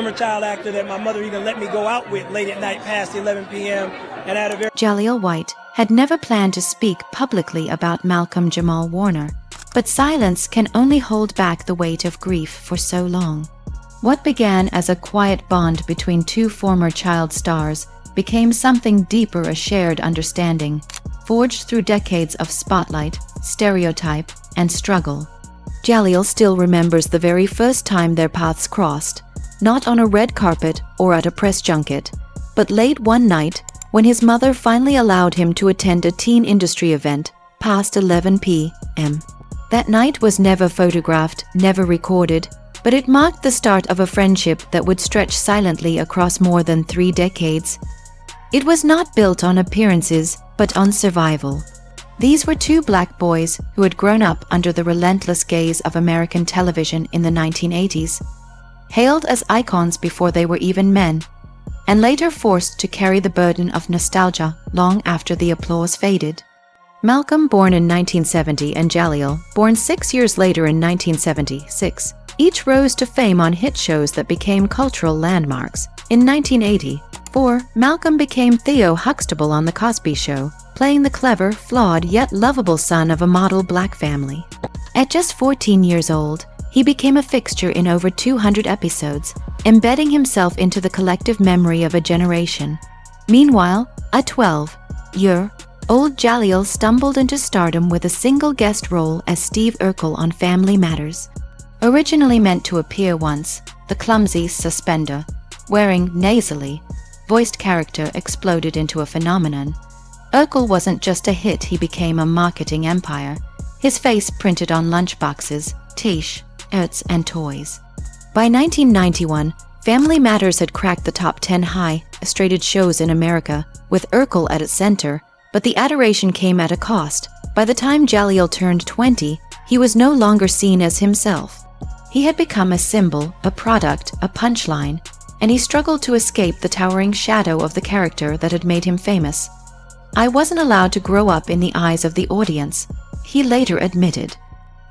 Former child actor that my mother even let me go out with late at night past 11 p.m. and had a very... Jaleel White had never planned to speak publicly about Malcolm-Jamal Warner, but silence can only hold back the weight of grief for so long. What began as a quiet bond between two former child stars became something deeper, a shared understanding, forged through decades of spotlight, stereotype, and struggle. Jaleel still remembers the very first time their paths crossed, not on a red carpet or at a press junket, but late one night when his mother finally allowed him to attend a teen industry event past 11 p.m. That night was never photographed, never recorded, but it marked the start of a friendship that would stretch silently across more than 3 decades. It was not built on appearances, but on survival. These were two black boys who had grown up under the relentless gaze of American television in the 1980s, hailed as icons before they were even men, and later forced to carry the burden of nostalgia long after the applause faded. Malcolm, born in 1970, and Jaleel, born 6 years later in 1976, each rose to fame on hit shows that became cultural landmarks. In 1984, Malcolm became Theo Huxtable on The Cosby Show, playing the clever, flawed, yet lovable son of a model black family. At just 14 years old, he became a fixture in over 200 episodes, embedding himself into the collective memory of a generation. Meanwhile, a 12-year-old Jaleel stumbled into stardom with a single guest role as Steve Urkel on Family Matters. Originally meant to appear once, the clumsy suspender, wearing nasally voiced character exploded into a phenomenon. Urkel wasn't just a hit, he became a marketing empire, his face printed on lunchboxes, T-shirts, and toys. By 1991, Family Matters had cracked the top 10 high-rated shows in America, with Urkel at its center, but the adoration came at a cost. By the time Jaleel turned 20, he was no longer seen as himself. He had become a symbol, a product, a punchline, and he struggled to escape the towering shadow of the character that had made him famous. "I wasn't allowed to grow up in the eyes of the audience," he later admitted.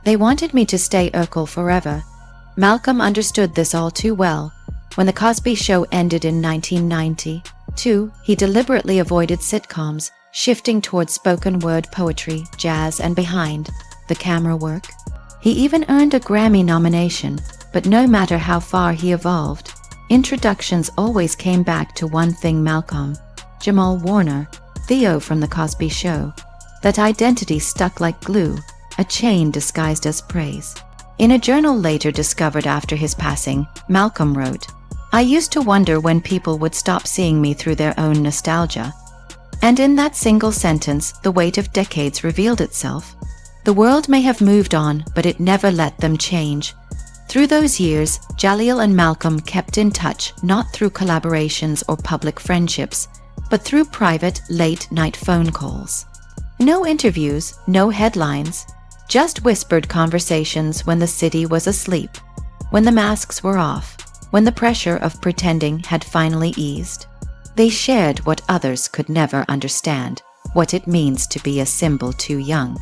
"They wanted me to stay Urkel forever." Malcolm understood this all too well. When The Cosby Show ended in 1992, he deliberately avoided sitcoms, shifting towards spoken word poetry, jazz, and behind-the-camera work. He even earned a Grammy nomination, but no matter how far he evolved, introductions always came back to one thing: Malcolm-Jamal Warner, Theo from The Cosby Show. That identity stuck like glue, a chain disguised as praise. In a journal later discovered after his passing, Malcolm wrote, "I used to wonder when people would stop seeing me through their own nostalgia." And in that single sentence, the weight of decades revealed itself. The world may have moved on, but it never let them change. Through those years, Jaleel and Malcolm kept in touch, not through collaborations or public friendships, but through private, late-night phone calls. No interviews, no headlines, just whispered conversations when the city was asleep, when the masks were off, when the pressure of pretending had finally eased. They shared what others could never understand, what it means to be a symbol too young,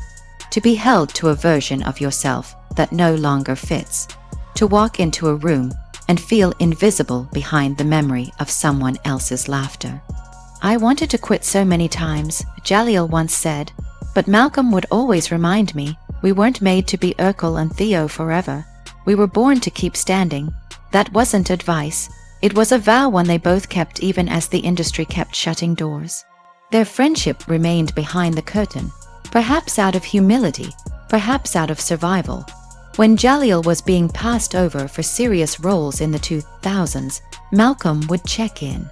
to be held to a version of yourself that no longer fits, to walk into a room and feel invisible behind the memory of someone else's laughter. "I wanted to quit so many times," Jaleel once said, "but Malcolm would always remind me, we weren't made to be Urkel and Theo forever. We were born to keep standing." That wasn't advice. It was a vow one they both kept even as the industry kept shutting doors. Their friendship remained behind the curtain, perhaps out of humility, perhaps out of survival. When Jaleel was being passed over for serious roles in the 2000s, Malcolm would check in.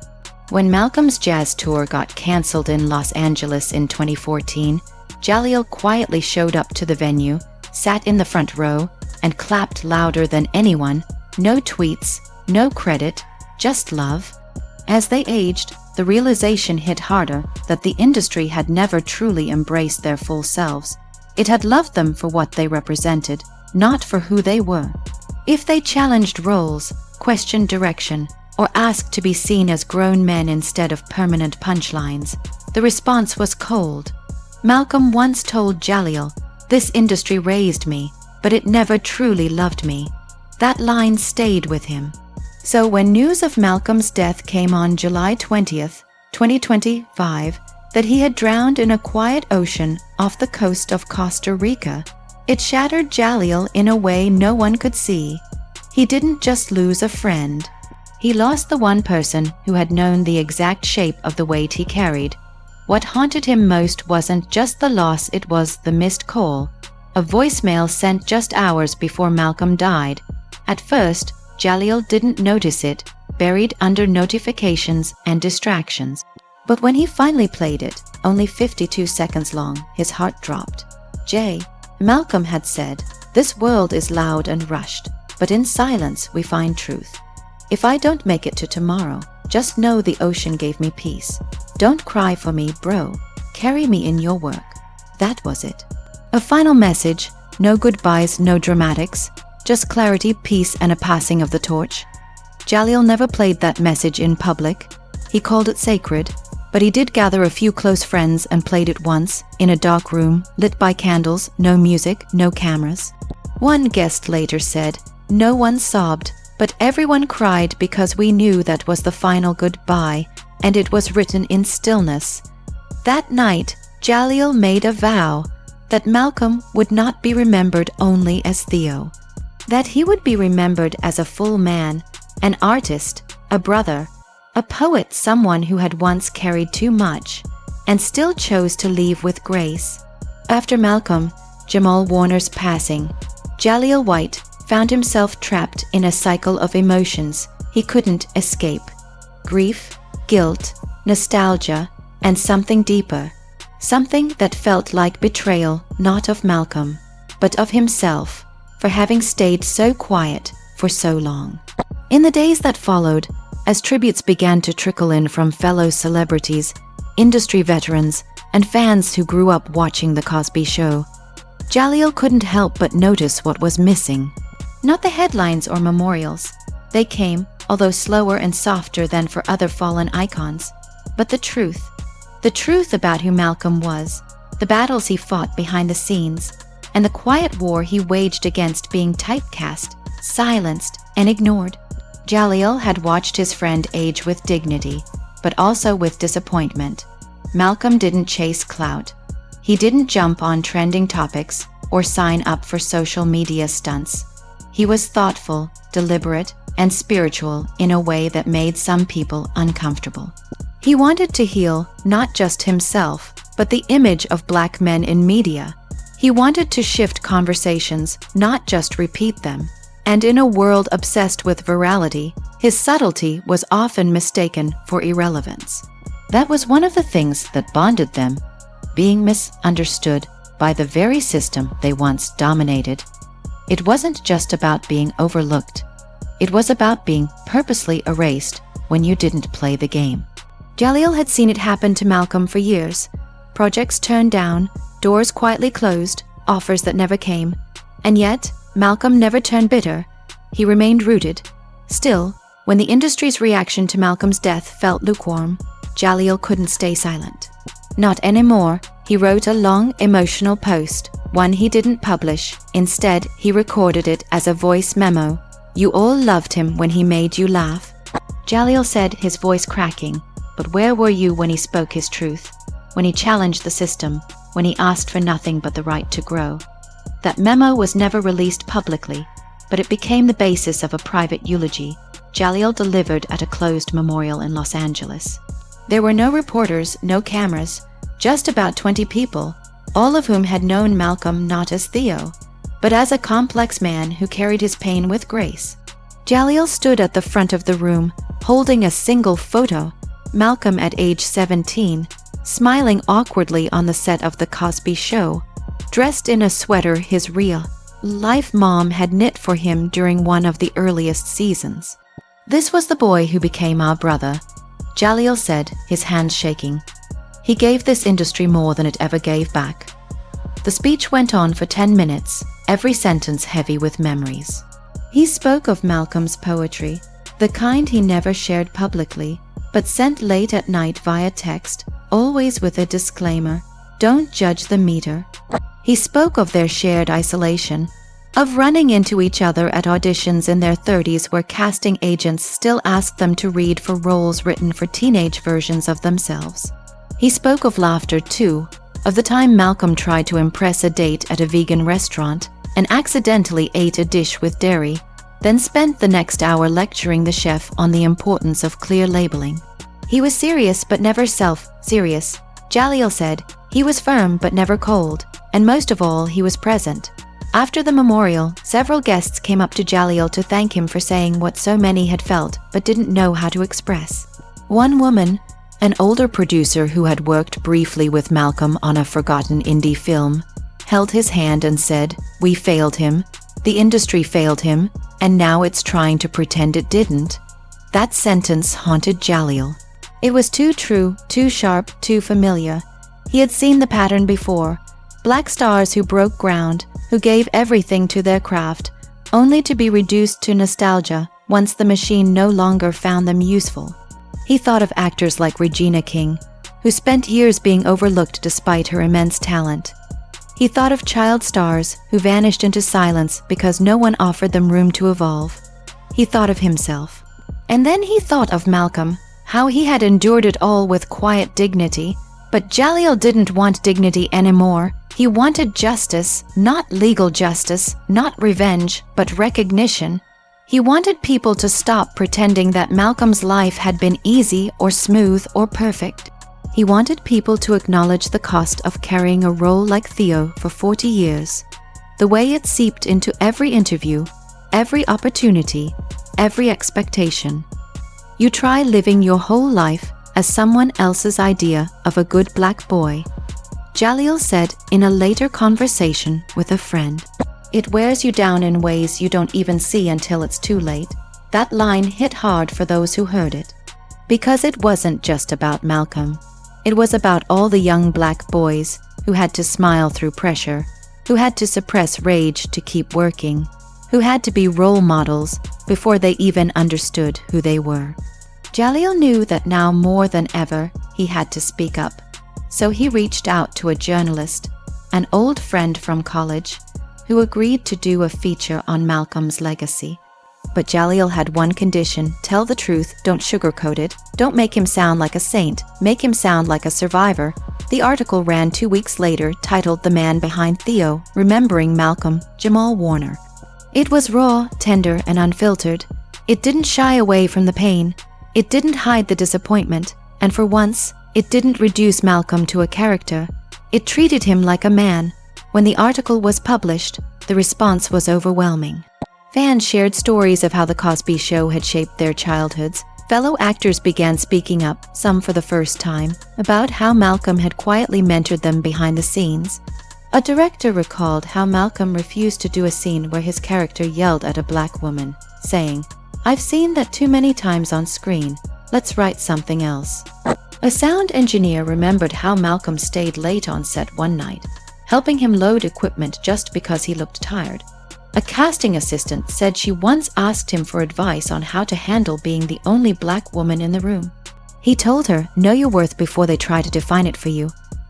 When Malcolm's jazz tour got cancelled in Los Angeles in 2014, Jaleel quietly showed up to the venue, sat in the front row, and clapped louder than anyone. No tweets, no credit, just love. As they aged, the realization hit harder that the industry had never truly embraced their full selves. It had loved them for what they represented, not for who they were. If they challenged roles, questioned direction, or asked to be seen as grown men instead of permanent punchlines, the response was cold. Malcolm once told Jaleel, "This industry raised me, but it never truly loved me." That line stayed with him. So when news of Malcolm's death came on July 20th, 2025, that he had drowned in a quiet ocean off the coast of Costa Rica, it shattered Jaleel in a way no one could see. He didn't just lose a friend. He lost the one person who had known the exact shape of the weight he carried. What haunted him most wasn't just the loss, it was the missed call, a voicemail sent just hours before Malcolm died. At first, Jaleel didn't notice it, buried under notifications and distractions. But when he finally played it, only 52 seconds long, his heart dropped. Malcolm had said, "This world is loud and rushed, but in silence we find truth. If I don't make it to tomorrow, just know the ocean gave me peace. Don't cry for me, bro. Carry me in your work." That was it. A final message, no goodbyes, no dramatics, just clarity, peace, and a passing of the torch. Jaleel never played that message in public. He called it sacred, but he did gather a few close friends and played it once, in a dark room, lit by candles, no music, no cameras. One guest later said, "No one sobbed, but everyone cried because we knew that was the final goodbye, and it was written in stillness." That night, Jaleel made a vow that Malcolm would not be remembered only as Theo, that he would be remembered as a full man, an artist, a brother, a poet, someone who had once carried too much and still chose to leave with grace. After Malcolm-Jamal Warner's passing, Jaleel White found himself trapped in a cycle of emotions he couldn't escape: grief, guilt, nostalgia, and something deeper, something that felt like betrayal, not of Malcolm, but of himself, for having stayed so quiet for so long. In the days that followed, as tributes began to trickle in from fellow celebrities, industry veterans, and fans who grew up watching The Cosby Show, Jaleel couldn't help but notice what was missing. Not the headlines or memorials. They came, although slower and softer than for other fallen icons. But the truth. The truth about who Malcolm was, the battles he fought behind the scenes, and the quiet war he waged against being typecast, silenced, and ignored. Jaleel had watched his friend age with dignity, but also with disappointment. Malcolm didn't chase clout. He didn't jump on trending topics or sign up for social media stunts. He was thoughtful, deliberate, and spiritual in a way that made some people uncomfortable. He wanted to heal not just himself, but the image of Black men in media. He wanted to shift conversations, not just repeat them. And in a world obsessed with virality, his subtlety was often mistaken for irrelevance. That was one of the things that bonded them, being misunderstood by the very system they once dominated. It wasn't just about being overlooked. It was about being purposely erased when you didn't play the game. Jaleel had seen it happen to Malcolm for years. Projects turned down, doors quietly closed, offers that never came. And yet, Malcolm never turned bitter. He remained rooted. Still, when the industry's reaction to Malcolm's death felt lukewarm, Jaleel couldn't stay silent. Not anymore. He wrote a long, emotional post, one he didn't publish. Instead, he recorded it as a voice memo. "You all loved him when he made you laugh." Jaleel said, his voice cracking, "But where were you when he spoke his truth? When he challenged the system? When he asked for nothing but the right to grow?" That memo was never released publicly, but it became the basis of a private eulogy Jaleel delivered at a closed memorial in Los Angeles. There were no reporters, no cameras, just about 20 people, all of whom had known Malcolm not as Theo, but as a complex man who carried his pain with grace. Jaleel stood at the front of the room, holding a single photo, Malcolm at age 17, smiling awkwardly on the set of The Cosby Show, dressed in a sweater his real-life mom had knit for him during one of the earliest seasons. "This was the boy who became our brother," Jaleel said, his hands shaking. "He gave this industry more than it ever gave back." The speech went on for 10 minutes, every sentence heavy with memories. He spoke of Malcolm's poetry, the kind he never shared publicly, but sent late at night via text, always with a disclaimer, "Don't judge the meter." He spoke of their shared isolation, of running into each other at auditions in their 30s where casting agents still asked them to read for roles written for teenage versions of themselves. He spoke of laughter too, of the time Malcolm tried to impress a date at a vegan restaurant and accidentally ate a dish with dairy, then spent the next hour lecturing the chef on the importance of clear labeling. He was serious but never self-serious, Jaleel said. He was firm but never cold, and most of all, he was present. After the memorial, several guests came up to Jaleel to thank him for saying what so many had felt but didn't know how to express. One woman, an older producer who had worked briefly with Malcolm on a forgotten indie film, held his hand and said, "We failed him, the industry failed him, and now it's trying to pretend it didn't." That sentence haunted Jaleel. It was too true, too sharp, too familiar. He had seen the pattern before. Black stars who broke ground, who gave everything to their craft, only to be reduced to nostalgia once the machine no longer found them useful. He thought of actors like Regina King, who spent years being overlooked despite her immense talent. He thought of child stars who vanished into silence because no one offered them room to evolve. He thought of himself. And then he thought of Malcolm, how he had endured it all with quiet dignity. But Jaleel didn't want dignity anymore. He wanted justice, not legal justice, not revenge, but recognition. He wanted people to stop pretending that Malcolm's life had been easy or smooth or perfect. He wanted people to acknowledge the cost of carrying a role like Theo for 40 years, the way it seeped into every interview, every opportunity, every expectation. You try living your whole life as someone else's idea of a good black boy, Jaleel said in a later conversation with a friend. It wears you down in ways you don't even see until it's too late. That line hit hard for those who heard it. Because it wasn't just about Malcolm. It was about all the young black boys who had to smile through pressure, who had to suppress rage to keep working, who had to be role models before they even understood who they were. Jaleel knew that now more than ever he had to speak up, so he reached out to a journalist, an old friend from college, who agreed to do a feature on Malcolm's legacy. But Jaleel had one condition: tell the truth, don't sugarcoat it, don't make him sound like a saint, make him sound like a survivor. The article ran 2 weeks later, titled "The Man Behind Theo, Remembering Malcolm-Jamal Warner." It was raw, tender, and unfiltered. It didn't shy away from the pain. It didn't hide the disappointment, and for once, it didn't reduce Malcolm to a character. It treated him like a man. When the article was published, the response was overwhelming. Fans shared stories of how The Cosby Show had shaped their childhoods. Fellow actors began speaking up, some for the first time, about how Malcolm had quietly mentored them behind the scenes. A director recalled how Malcolm refused to do a scene where his character yelled at a black woman, saying, "I've seen that too many times on screen. Let's write something else." A sound engineer remembered how Malcolm stayed late on set one night, helping him load equipment just because he looked tired. A casting assistant said she once asked him for advice on how to handle being the only black woman in the room. He told her, "Know your worth before they try to define it for you."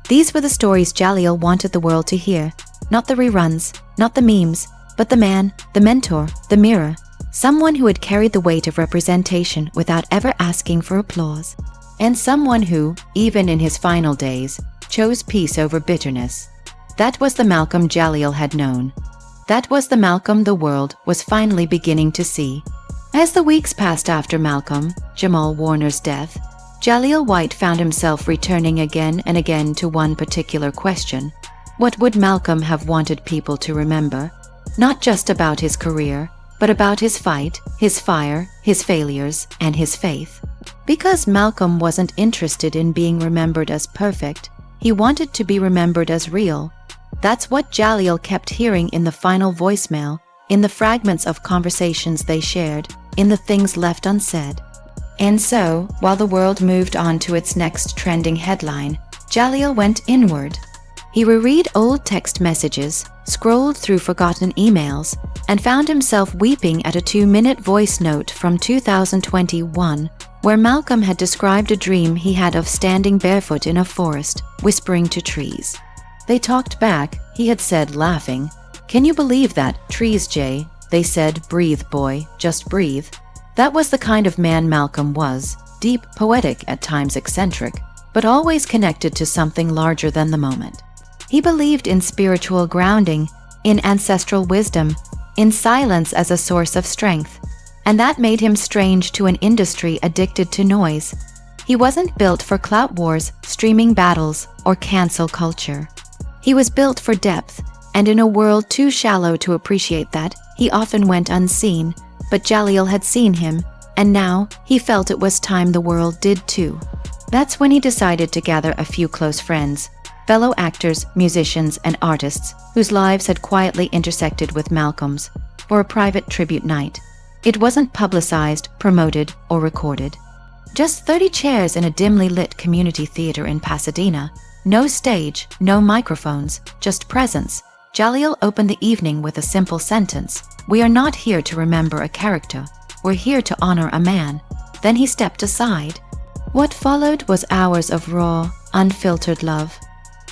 These were the stories Jaleel wanted the world to hear. Not the reruns, not the memes, but the man, the mentor, the mirror. Someone who had carried the weight of representation without ever asking for applause. And someone who, even in his final days, chose peace over bitterness. That was the Malcolm Jaleel had known. That was the Malcolm the world was finally beginning to see. As the weeks passed after Malcolm-Jamal Warner's death, Jaleel White found himself returning again and again to one particular question. What would Malcolm have wanted people to remember? Not just about his career, but about his fight, his fire, his failures, and his faith. Because Malcolm wasn't interested in being remembered as perfect, he wanted to be remembered as real. That's what Jaleel kept hearing in the final voicemail, in the fragments of conversations they shared, in the things left unsaid. And so, while the world moved on to its next trending headline, Jaleel went inward. He reread old text messages, scrolled through forgotten emails, and found himself weeping at a 2-minute voice note from 2021, where Malcolm had described a dream he had of standing barefoot in a forest, whispering to trees. They talked back, he had said, laughing. "Can you believe that? Trees, Jay," they said. "Breathe, boy, just breathe." That was the kind of man Malcolm was, deep, poetic, at times eccentric, but always connected to something larger than the moment. He believed in spiritual grounding, in ancestral wisdom, in silence as a source of strength, and that made him strange to an industry addicted to noise. He wasn't built for clout wars, streaming battles, or cancel culture. He was built for depth, and in a world too shallow to appreciate that, he often went unseen, but Jaleel had seen him, and now he felt it was time the world did too. That's when he decided to gather a few close friends, fellow actors, musicians, and artists whose lives had quietly intersected with Malcolm's, for a private tribute night. It wasn't publicized, promoted, or recorded. Just 30 chairs in a dimly lit community theater in Pasadena. No stage, no microphones, just presence. Jaleel opened the evening with a simple sentence: "We are not here to remember a character, we're here to honor a man." Then he stepped aside. What followed was hours of raw, unfiltered love.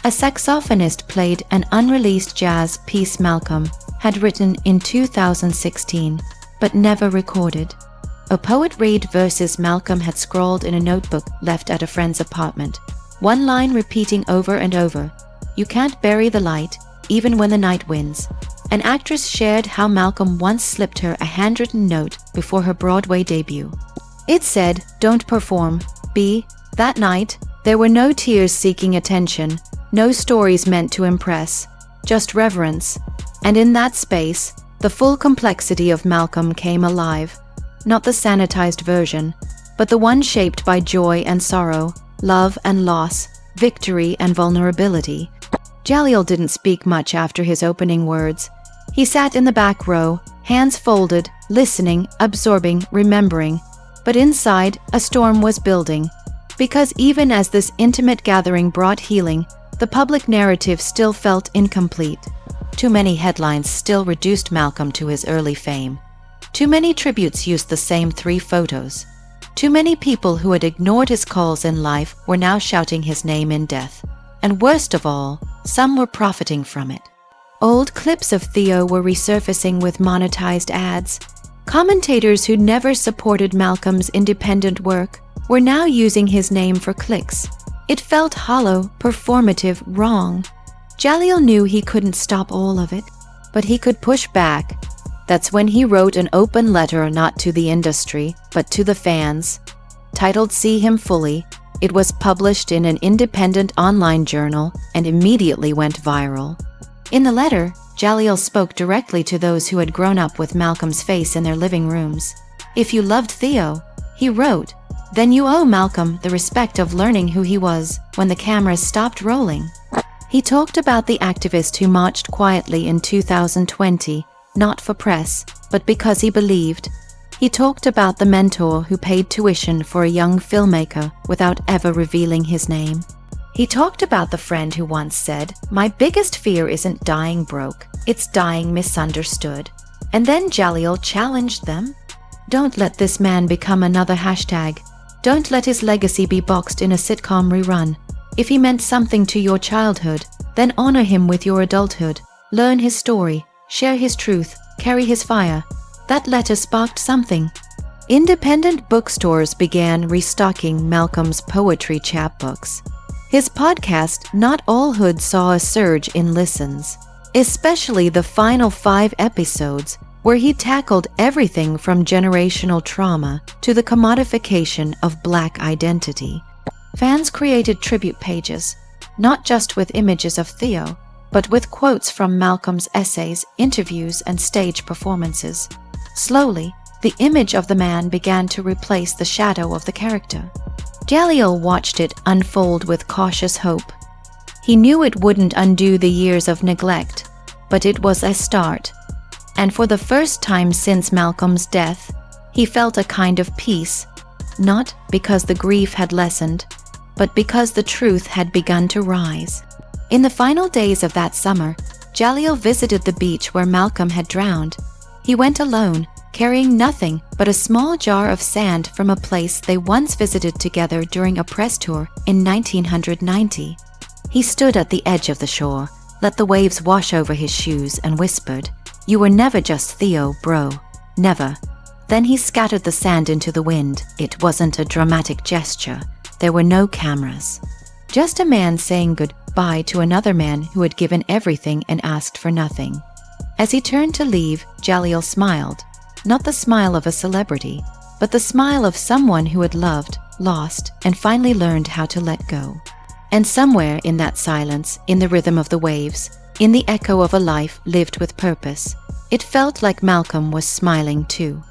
A saxophonist played an unreleased jazz piece Malcolm had written in 2016, but never recorded. A poet read verses Malcolm had scrawled in a notebook left at a friend's apartment, one line repeating over and over: "You can't bury the light, even when the night wins." An actress shared how Malcolm once slipped her a handwritten note before her Broadway debut. It said, "Don't perform, be." That night, there were no tears seeking attention, no stories meant to impress, just reverence. And in that space, the full complexity of Malcolm came alive. Not the sanitized version, but the one shaped by joy and sorrow, love and loss, victory and vulnerability. Jaleel didn't speak much after his opening words. He sat in the back row, hands folded, listening, absorbing, remembering. But inside, a storm was building. Because even as this intimate gathering brought healing, the public narrative still felt incomplete. Too many headlines still reduced Malcolm to his early fame. Too many tributes used the same 3 photos. Too many people who had ignored his calls in life were now shouting his name in death. And worst of all, some were profiting from it. Old clips of Theo were resurfacing with monetized ads. Commentators who never supported Malcolm's independent work were now using his name for clicks. It felt hollow, performative, wrong. Jaleel knew he couldn't stop all of it, but he could push back. That's when he wrote an open letter not to the industry, but to the fans. Titled "See Him Fully," it was published in an independent online journal and immediately went viral. In the letter, Jaleel spoke directly to those who had grown up with Malcolm's face in their living rooms. "If you loved Theo," he wrote, "then you owe Malcolm the respect of learning who he was when the cameras stopped rolling." He talked about the activist who marched quietly in 2020, not for press, but because he believed. He talked about the mentor who paid tuition for a young filmmaker without ever revealing his name. He talked about the friend who once said, "My biggest fear isn't dying broke, it's dying misunderstood." And then Jaleel challenged them. Don't let this man become another hashtag. Don't let his legacy be boxed in a sitcom rerun. If he meant something to your childhood, then honor him with your adulthood. Learn his story, share his truth, carry his fire. That letter sparked something. Independent bookstores began restocking Malcolm's poetry chapbooks. His podcast, Not All Hood, saw a surge in listens, especially the final 5 episodes, where he tackled everything from generational trauma to the commodification of Black identity. Fans created tribute pages, not just with images of Theo, but with quotes from Malcolm's essays, interviews, and stage performances. Slowly, the image of the man began to replace the shadow of the character. Jaleel watched it unfold with cautious hope. He knew it wouldn't undo the years of neglect, but it was a start. And for the first time since Malcolm's death, he felt a kind of peace, not because the grief had lessened, but because the truth had begun to rise. In the final days of that summer, Jaleel visited the beach where Malcolm had drowned. He went alone, carrying nothing but a small jar of sand from a place they once visited together during a press tour in 1990. He stood at the edge of the shore, let the waves wash over his shoes, and whispered, "You were never just Theo, bro. Never." Then he scattered the sand into the wind. It wasn't a dramatic gesture. There were no cameras. Just a man saying goodbye to another man who had given everything and asked for nothing. As he turned to leave, Jaleel smiled. Not the smile of a celebrity, but the smile of someone who had loved, lost, and finally learned how to let go. And somewhere in that silence, in the rhythm of the waves, in the echo of a life lived with purpose, it felt like Malcolm was smiling too.